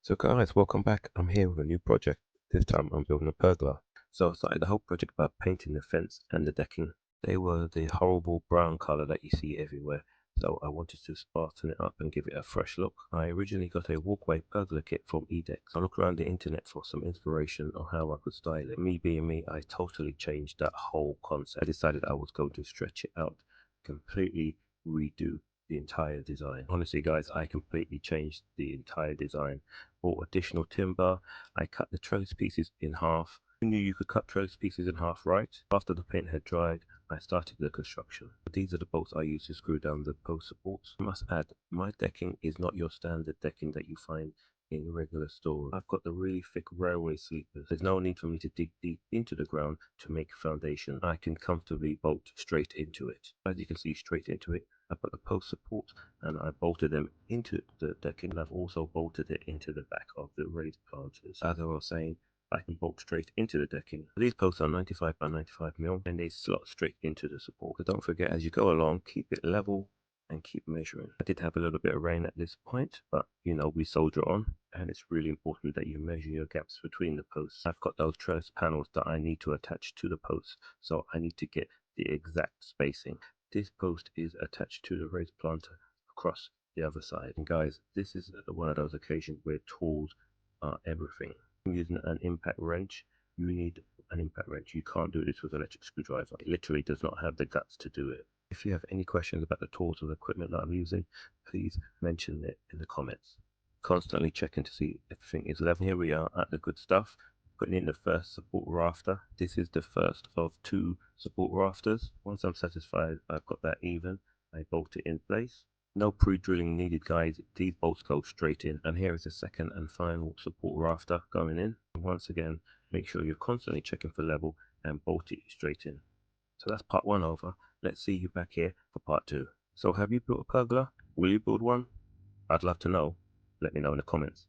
So guys, welcome back. I'm here with a new project. This time I'm building a pergola. So I started the whole project by painting the fence and the decking. They were the horrible brown color that you see everywhere. So I wanted to spartan it up and give it a fresh look. I originally got a walkway pergola kit from Edex. I looked around the internet for some inspiration on how I could style it. Me being me, I totally changed that whole concept. I decided I was going to stretch it out, completely redo the entire design. Honestly guys, I completely changed the entire design. Bought additional timber. I cut the trellis pieces in half. Who knew you could cut trellis pieces in half, right? After the paint had dried, I started the construction. These are the bolts I use to screw down the post supports. I must add, my decking is not your standard decking that you find in regular stores. I've got the really thick railway sleepers. There's no need for me to dig deep into the ground to make a foundation. I can comfortably bolt straight into it. As you can see, straight into it. I put the post support and I bolted them into the decking, and I've also bolted it into the back of the raised planters. As I was saying, I can bolt straight into the decking. These posts are 95 by 95 mil and they slot straight into the support. So don't forget, as you go along, keep it level and keep measuring. I did have a little bit of rain at this point, but you know, we soldier on, and it's really important that you measure your gaps between the posts. I've got those trellis panels that I need to attach to the posts, so I need to get the exact spacing. This post is attached to the raised planter across the other side. And guys, this is one of those occasions where tools are everything. Using an impact wrench, you need an impact wrench. You can't do this with an electric screwdriver. It literally does not have the guts to do it. If you have any questions about the tools or the equipment that I'm using, please mention it in the comments. Constantly checking to see if everything is level. Here we are at the good stuff. Putting in the first support rafter. This is the first of two support rafters. Once I'm satisfied I've got that even, I bolt it in place. No pre-drilling needed guys, these bolts go straight in. And here is the second and final support rafter going in. Once again, make sure you're constantly checking for level and bolt it straight in. So that's part one over. Let's see you back here for part two. So have you built a pergola? Will you build one? I'd love to know. Let me know in the comments.